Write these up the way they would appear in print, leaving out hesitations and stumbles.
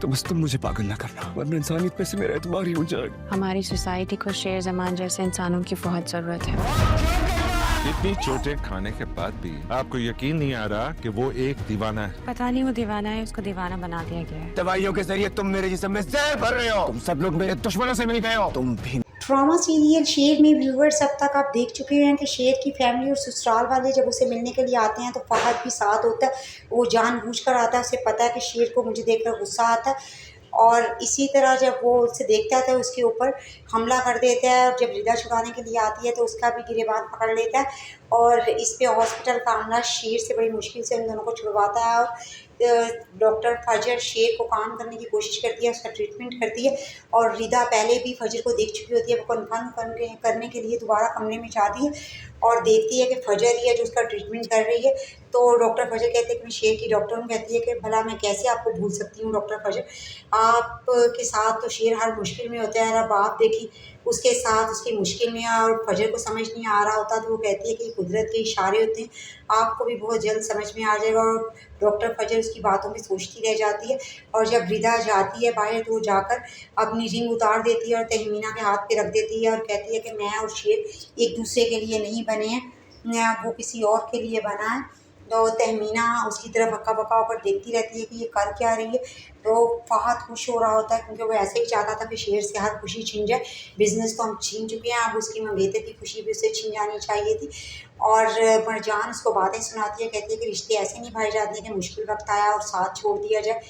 तो बस तुम मुझे पागल ना करना, वरना इंसानियत पे से मेरा एतबार ही उठ जाएगा। हमारी सोसाइटी को शेर जमान जैसे इंसानों की बहुत जरूरत है। इतनी चोटें खाने के बाद भी आपको यकीन नहीं आ रहा कि वो एक दीवाना है। पता नहीं वो दीवाना है, उसको दीवाना बना दिया गया है। दवाइयों के जरिए तुम मेरे जिस्म में जहर भर रहे हो। तुम सब लोग मेरे दुश्मनों से मिल गए हो। तुम भी। ड्रामा सीरियल शेर में व्यूवर्स अब तक आप देख चुके हैं कि शेर की फैमिली और ससुराल वाले जब उसे मिलने के लिए आते हैं तो फहद भी साथ होता है। वो जानबूझकर आता है, उसे पता है कि शेर को मुझे देखकर गुस्सा आता है और इसी तरह जब वो उसे देखता है तो उसके ऊपर हमला कर देता है। और जब रिदा छुड़ाने के लिए आती है तो उसका भी गिरेबान पकड़ लेता है और इस पे हॉस्पिटल का अमला शेर से बड़ी मुश्किल से उन दोनों को छुड़वाता है। और डॉक्टर फजर शेर को काम करने की कोशिश करती है, उसका ट्रीटमेंट करती है और रिदा पहले भी फजर को देख चुकी होती है। वो कन्फर्म करने के लिए दोबारा कमरे में जाती है और देखती है कि फजर ही है जो उसका ट्रीटमेंट कर रही है। तो डॉक्टर फजर कहते हैं कि मैं शेर की डॉक्टर हूँ। कहती है कि भला मैं कैसे आपको भूल सकती हूँ डॉक्टर फजर, आपके साथ तो शेर हर मुश्किल में होता है। अब आप देखी उसके साथ उसकी मुश्किल में और फजर को समझ नहीं आ रहा होता तो वो कहती है कि कुदरत के इशारे होते हैं, आपको भी बहुत जल्द समझ में आ जाएगा। और डॉक्टर फजर उसकी बातों में सोचती रह जाती है और जब रिदा जाती है बाहर तो वो जाकर अपनी रिंग उतार देती है और तहमीना के हाथ पे रख देती है और कहती है कि मैं और शेर एक दूसरे के लिए नहीं बने हैं, वो किसी और के लिए बना है। तो तहमीना उसकी तरफ हक्का बक्का होकर देखती रहती है कि ये कर क्या रही है। तो फहद खुश हो रहा होता है क्योंकि वो ऐसे ही चाहता था कि शेर से हर खुशी छीन जाए। बिज़नेस तो हम छीन चुके हैं, अब उसकी मंगेतर की खुशी भी उससे छीन जानी चाहिए थी। और मरजान उसको बातें सुनाती है, कहती है कि रिश्ते ऐसे निभाए जाते हैं कि मुश्किल वक्त आया और साथ छोड़ दिया जाए।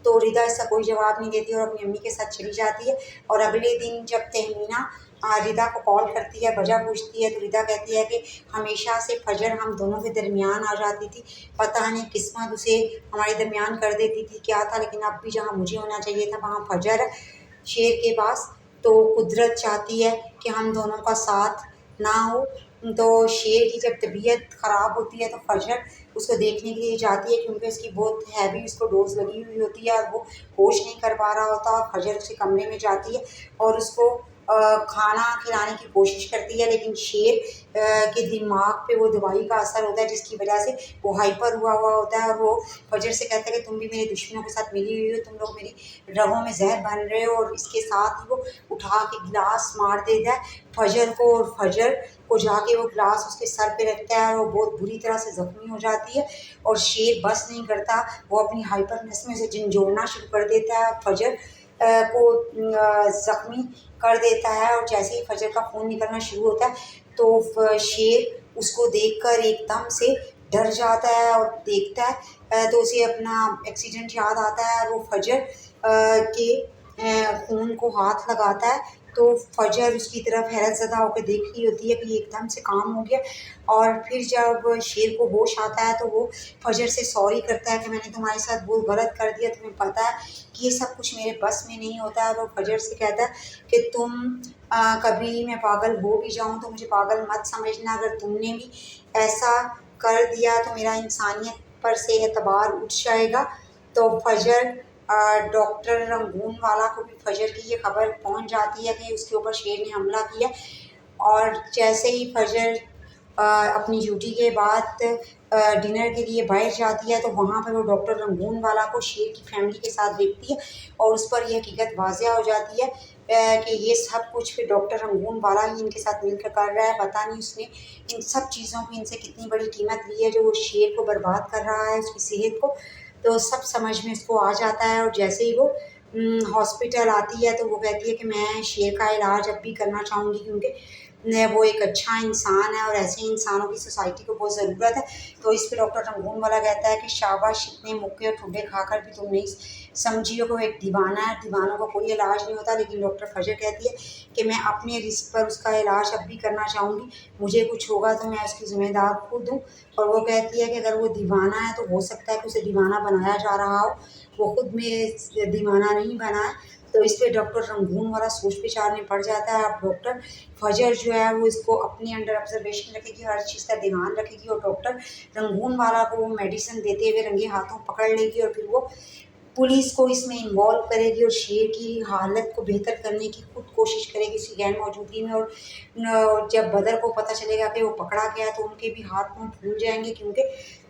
तो रिदा इसका कोई जवाब नहीं देती और अपनी अम्मी के साथ चली जाती है। और अगले दिन जब तहमीना रिदा को कॉल करती है, वजह पूछती है तो रिदा कहती है कि हमेशा से फजर हम दोनों के दरमियान आ जाती थी, पता नहीं किस्मत उसे हमारे दरमियान कर देती थी क्या था, लेकिन अब भी जहाँ मुझे होना चाहिए था वहाँ फजर है शेर के पास। तो कुदरत चाहती है कि हम दोनों का साथ ना हो। तो शेर की जब तबीयत ख़राब होती है तो फजर उसको देखने के लिए जाती है क्योंकि उसकी बहुत हैवी उसको डोज लगी हुई होती है और वो होश नहीं कर पा रहा होता। और फजर उसके कमरे में जाती है और उसको खाना खिलाने की कोशिश करती है, लेकिन शेर के दिमाग पे वो दवाई का असर होता है जिसकी वजह से वो हाइपर हुआ होता है। और वो फजर से कहता है कि तुम भी मेरे दुश्मनों के साथ मिली हुई हो, तुम लोग मेरी रगों में जहर बन रहे हो। और इसके साथ ही वो उठा के गिलास मार देता है फजर को और फजर को जाके वो गिलास उसके सर पे रखता है और वो बहुत बुरी तरह से ज़ख्मी हो जाती है। और शेर बस नहीं करता, वो अपनी हाइपरनेस में से झंझोड़ना शुरू कर देता है, फजर को ज़ख्मी कर देता है। और जैसे ही फजर का खून निकलना शुरू होता है तो शेर उसको देखकर एकदम से डर जाता है और देखता है तो उसे अपना एक्सीडेंट याद आता है और वो फजर के खून को हाथ लगाता है। तो फजर उसकी तरफ हैरतज़दा होकर देख रही होती है कि ये एकदम से काम हो गया। और फिर जब शेर को होश आता है तो वो फजर से सॉरी करता है कि मैंने तुम्हारे साथ बहुत गलत कर दिया, तुम्हें पता है कि ये सब कुछ मेरे बस में नहीं होता है। और वो फजर से कहता है कि तुम कभी मैं पागल हो भी जाऊँ तो मुझे पागल मत समझना, अगर तुमने भी ऐसा कर दिया तो मेरा इंसानियत पर से एतबार उठ जाएगा। तो फजर डॉक्टर रंगून वाला को भी फजर की ये खबर पहुंच जाती है कि उसके ऊपर शेर ने हमला किया। और जैसे ही फजर अपनी ड्यूटी के बाद डिनर के लिए बाहर जाती है तो वहाँ पर वो डॉक्टर रंगून वाला को शेर की फैमिली के साथ देखती है और उस पर यह हकीकत वाज़िया हो जाती है कि ये सब कुछ फिर डॉक्टर रंगून वाला ही इनके साथ मिलकर कर रहा है। पता नहीं उसने इन सब चीज़ों की इनसे कितनी बड़ी कीमत ली है जो वो शेर को बर्बाद कर रहा है, उसकी सेहत को। तो सब समझ में इसको आ जाता है और जैसे ही वो हॉस्पिटल आती है तो वो कहती है कि मैं शेर का इलाज अब भी करना चाहूँगी क्योंकि वो एक अच्छा इंसान है और ऐसे इंसानों की सोसाइटी को बहुत ज़रूरत है। तो इस पे डॉक्टर रंगून वाला कहता है कि शाबाश, इतने मुक्के और ठुड्डे खाकर भी तुम नहीं समझी हो कि वो एक दीवाना है, दीवानों का कोई इलाज नहीं होता। लेकिन डॉक्टर फजर कहती है कि मैं अपने रिस्क पर उसका इलाज अब भी करना चाहूँगी, मुझे कुछ होगा तो मैं उसकी ज़िम्मेदार खुद हूँ। और वो कहती है कि अगर वो दीवाना है तो हो सकता है कि उसे दीवाना बनाया जा रहा हो, वो खुद में दीवाना नहीं बना है। तो इस पे डॉक्टर रंगून वाला सोच विचार में पड़ जाता है। अब डॉक्टर फजर जो है वो इसको अपने अंडर ऑब्जर्वेशन रखेगी, हर चीज़ का ध्यान रखेगी और डॉक्टर रंगून वाला को वो मेडिसिन देते हुए रंगे हाथों पकड़ लेगी और फिर वो पुलिस को इसमें इन्वॉल्व करेगी और शेर की हालत को बेहतर करने की खुद कोशिश करेगी इसकी गैर मौजूदगी में। और जब बदर को पता चलेगा कि वो पकड़ा गया तो उनके भी हाथ पाँव फूल जाएंगे, क्योंकि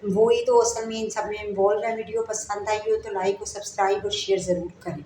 वो ही तो असल में इन सब में इन्वॉल्व है। वीडियो पसंद आई हो तो लाइक और सब्सक्राइब और शेयर ज़रूर करें।